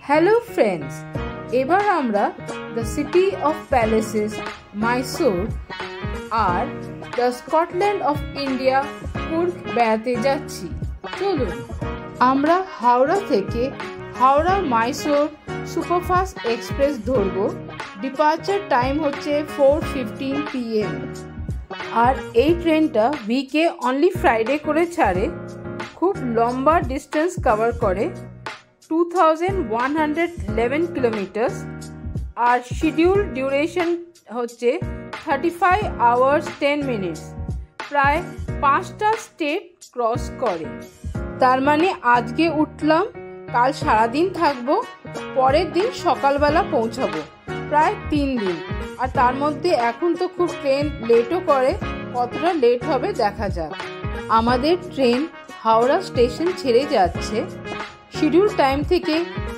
Hello friends, এবার আমরা the city of palaces Mysore are the Scotland of India Coorg বেড়াতে যাচ্ছি। চলুন আমরা হাওড়া থেকে হাওড়া মাইসোর সুপারফাস্ট এক্সপ্রেস ধরব। ডিপার্চার টাইম হচ্ছে 4:15 PM আর এই ট্রেনটা উইকে অনলি ফ্রাইডে করে ছাড়ে। খুব লম্বা ডিস্টেন্স কভার করে, 2111 কিলোমিটার, আর শিডিউল ডিউরেশন হচ্ছে 35 hours 10 minutes। প্রায় 5টা স্টেট ক্রস করে। তার মানে আজকে উঠলাম, কাল সারাদিন থাকবো, পরের দিন সকালবেলা পৌঁছাবো, প্রায় 3 দিন। আর তার মধ্যে এখন তো খুব ট্রেন লেটও করে, কতটা লেট হবে দেখা যাক। আমাদের ট্রেন হাওড়া স্টেশন ছেড়ে যাচ্ছে, শিডিউল টাইম থেকে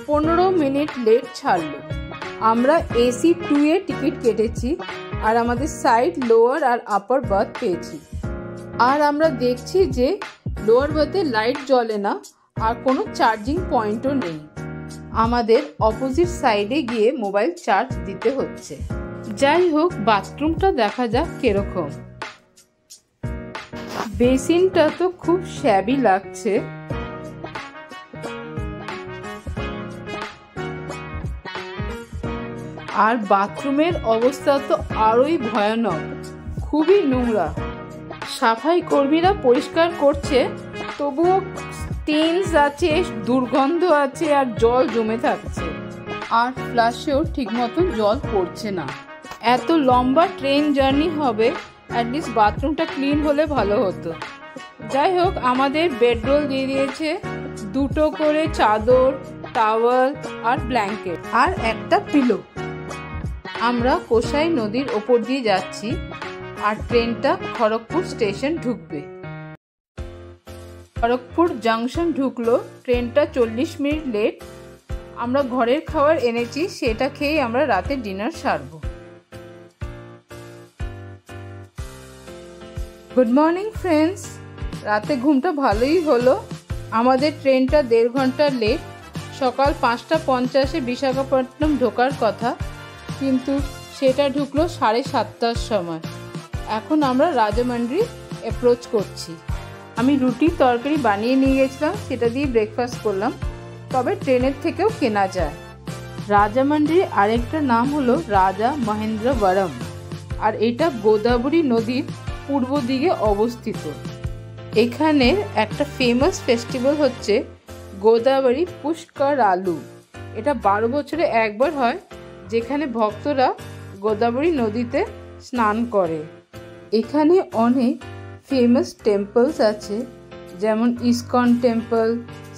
15 মিনিট লেট ছাড়লো। আমরা AC 2 এ টিকিট কেটেছি আর আমাদের সাইড লোয়ার আর আপার বার্থ পেয়েছি। আর আমরা দেখছি যে লোয়ার বার্থে লাইট জ্বলে না আর কোনো চার্জিং পয়েন্টও নেই। আমাদের অপোজিট সাইডে গিয়ে মোবাইল চার্জ দিতে হচ্ছে। যাই হোক, বাথরুমটা দেখা যাক কিরকম। বেসিনটা তো খুব শ্যাবি লাগছে। আর বাথরুমের অবস্থা তো আরোই ভয়ানক, খুবই নোংরা। সাফাই কর্মীরা পরিষ্কার করছে, তবুও স্টেনস আছে, দুর্গন্ধ আছে আর জল জমে থাকছে। আর ফ্লাশেও ঠিক মতন জল পড়ছে না। এত লম্বা ট্রেন জার্নি হবে, অ্যাটলিস্ট বাথরুমটা ক্লিন হলে ভালো হতো। যাই হোক, আমাদের বেডরোল দিয়ে দিয়েছে, 2টো করে চাদর, টাওয়াল আর ব্ল্যাঙ্কেট আর একটা পিলো। আমরা কোসাই নদীর ওপর দিয়ে যাচ্ছি আর ট্রেনটা খড়গপুর স্টেশন ঢুকবে। খড়গপুর জাংশন ঢুকলো, ট্রেনটা 40 মিনিট লেট। আমরা ঘরের খাবার এনেছি, সেটা খেয়ে আমরা রাতে ডিনার সারবো। গুড মর্নিং ফ্রেন্ডস, রাতে ঘুমটা ভালোই হলো। আমাদের ট্রেনটা 1.5 ঘন্টা লেট। সকাল 5:50 বিশাখাপট্টনম ঢোকার কথা, কিন্তু সেটা ঢুকলো 7:30টার সময়। এখন আমরা রাজামন্ডি অ্যাপ্রোচ করছি। আমি রুটি তরকারি বানিয়ে নিয়ে গেছিলাম, সেটা দিয়ে ব্রেকফাস্ট করলাম, তবে ট্রেনের থেকেও কেনা যায়। রাজামন্ডির আরেকটা নাম হলো রাজা মহেন্দ্রবরম, আর এটা গোদাবরী নদীর পূর্ব দিকে অবস্থিত। এখানে একটা ফেমাস ফেস্টিভ্যাল হচ্ছে গোদাবরী পুষ্করালু। এটা 12 বছরে একবার হয়, যেখানে ভক্তরা গোদাবরী নদীতে স্নান করে। এখানে অনেক ফেমাস টেম্পলস আছে, যেমন ইসকন টেম্পল,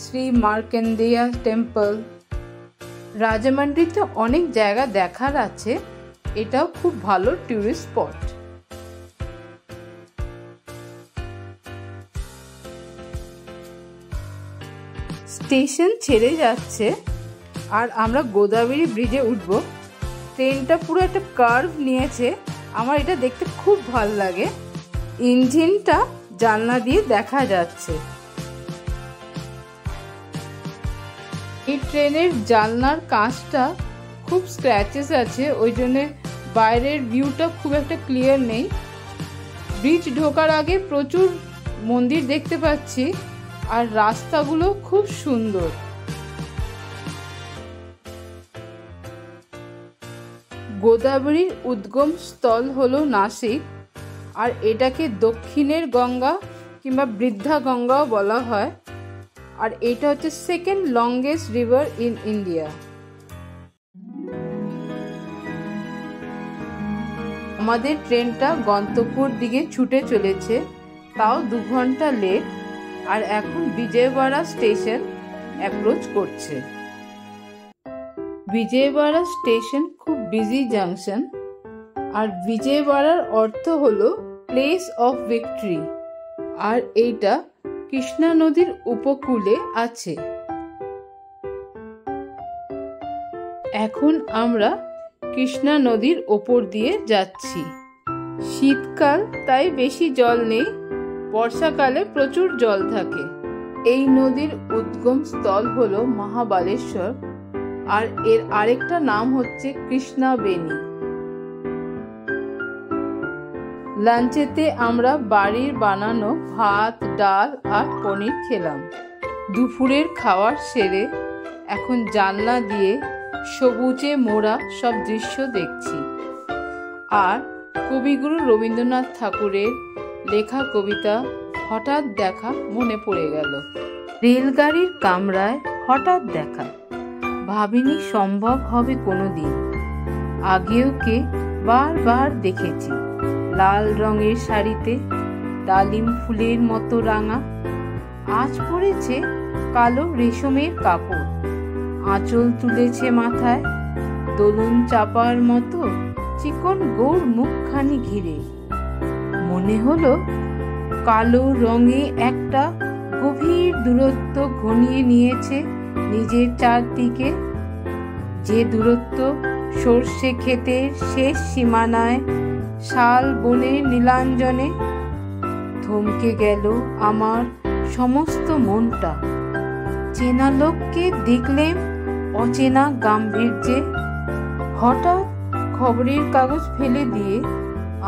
শ্রী মার্কেন্ডেয়া টেম্পল। রাজামন্ডিতে অনেক জায়গা দেখার আছে, এটাও খুব ভালো ট্যুরিস্ট স্পট। স্টেশন ছেড়ে যাচ্ছে আর আমরা গোদাবরী ব্রিজে উঠব। ট্রেনটা পুরো একটা কার্ভ নিয়েছে, আমার এটা দেখতে খুব ভালো লাগে। ইঞ্জিনটা জানলা দিয়ে দেখা যাচ্ছে। এই ট্রেনের জানলার কাঁচটা খুব স্ক্র্যাচেস আছে, ওই জন্য বাইরের ভিউটা খুব একটা ক্লিয়ার নেই। ব্রিজ ঢোকার আগে প্রচুর মন্দির দেখতে পাচ্ছি আর রাস্তাগুলো খুব সুন্দর। গোদাবরীর উদ্গম স্থল হলো নাসিক, আর এটাকে দক্ষিণের গঙ্গা কিংবা বৃদ্ধা গঙ্গাও বলা হয়। আর এটা হচ্ছে second longest river in India. আমাদের ট্রেনটা গন্তব্যর দিকে ছুটে চলেছে, তাও 2 ঘন্টা লেট। আর এখন বিজয়ওয়াড়া স্টেশন অ্যাপ্রোচ করছে। বিজয়ওয়াড়া স্টেশন খুব বিজি জাংশন, আর বিজয়ওয়াড়ার অর্থ হলো প্লেস অফ ভিক্টরি, আর এইটা কৃষ্ণা নদীর উপকূলে আছে। এখন আমরা কৃষ্ণা নদীর ওপর দিয়ে যাচ্ছি। শীতকাল তাই বেশি জল নেই, বর্ষাকালে প্রচুর জল থাকে। এই নদীর উদ্গম স্থল হলো মহাবালেশ্বর, আর এর আরেকটা নাম হচ্ছে কৃষ্ণা বেনি। লাঞ্চেতে আমরা বাড়ির বানানো ভাত, ডাল আর পনির খেলাম। দুপুরের খাবার সেরে এখন জানলা দিয়ে সবুজে মোড়া সব দৃশ্য দেখছি। আর কবিগুরু রবীন্দ্রনাথ ঠাকুরের লেখা কবিতা হঠাৎ দেখা মনে পড়ে গেল। রেলগাড়ির কামরায় হঠাৎ দেখা, ভাবিনি সম্ভব হবে কোনোদিন। আগেও কে বারবার দেখেছি, লাল রঙের শাড়িতে ডালিম ফুলের মতো রাঙা, আজ পরেছে কালো রেশমের কাপড়, আঁচল তুলেছে মাথায় দোলন চাপার মতো চিকন গোর মুখখানি ঘিরে। মনে হলো কালো রঙে একটা গভীর দূরত্ব ঘনিয়ে নিয়েছে নিজের চারদিকে, যে দূরত্ব সর্ষে ক্ষেতের শেষ সীমানায় শাল বনের নীলাঞ্জনে। থমকে গেল আমার সমস্ত মনটা, চেনা লোককে দেখলেন অচেনা গাম্ভীর্যে। হঠাৎ খবরের কাগজ ফেলে দিয়ে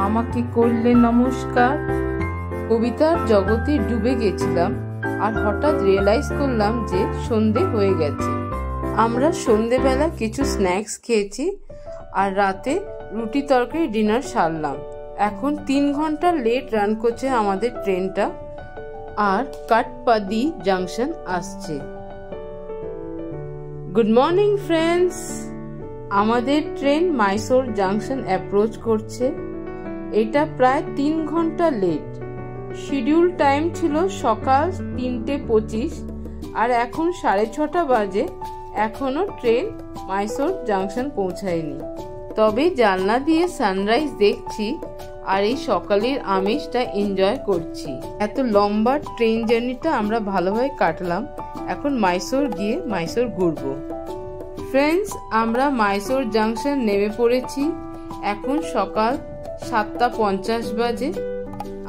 আমাকে করলে নমস্কার। কবিতার জগতে ডুবে গেছিলাম আর হঠাৎ রিয়েলাইজ করলাম যে সন্ধে হয়ে গেছে। আমরা সন্ধেবেলা কিছু স্ন্যাক্স খেয়েছি আর রাতে রুটি তরকারি ডিনার সারলাম। এখন 3 ঘন্টা লেট রান করছে আমাদের ট্রেনটা আর কাটপাদি জাংশন আসছে। গুড মর্নিং ফ্রেন্ডস, আমাদের ট্রেন মাইসোর জাংশন অ্যাপ্রোচ করছে। এটা প্রায় 3 ঘন্টা লেট। শিডিউল টাইম ছিল সকাল 3:25 আর এখন 6:30 বাজে, এখনো ট্রেন মাইসোর জাংশন পৌঁছায়নি। তবে জানলা দিয়ে সানরাইজ দেখছি আর এই সকালের আমেজটা এনজয় করছি। এত লম্বা ট্রেন জার্নিটা আমরা ভালোভাবে কাটলাম। এখন মাইসোর গিয়ে মাইসোর ঘুরবো। ফ্রেন্ডস, আমরা মাইসোর জাংশন নেমে পড়েছি। এখন সকাল 7:50 বাজে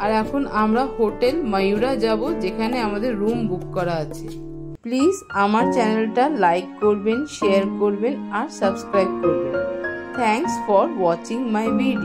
আর এখন আমরা হোটেল ময়ূরা যাব, যেখানে আমাদের রুম বুক করা আছে। প্লিজ আমার চ্যানেলটা লাইক করবেন, শেয়ার করবেন আর সাবস্ক্রাইব করবেন। Thanks for watching my video.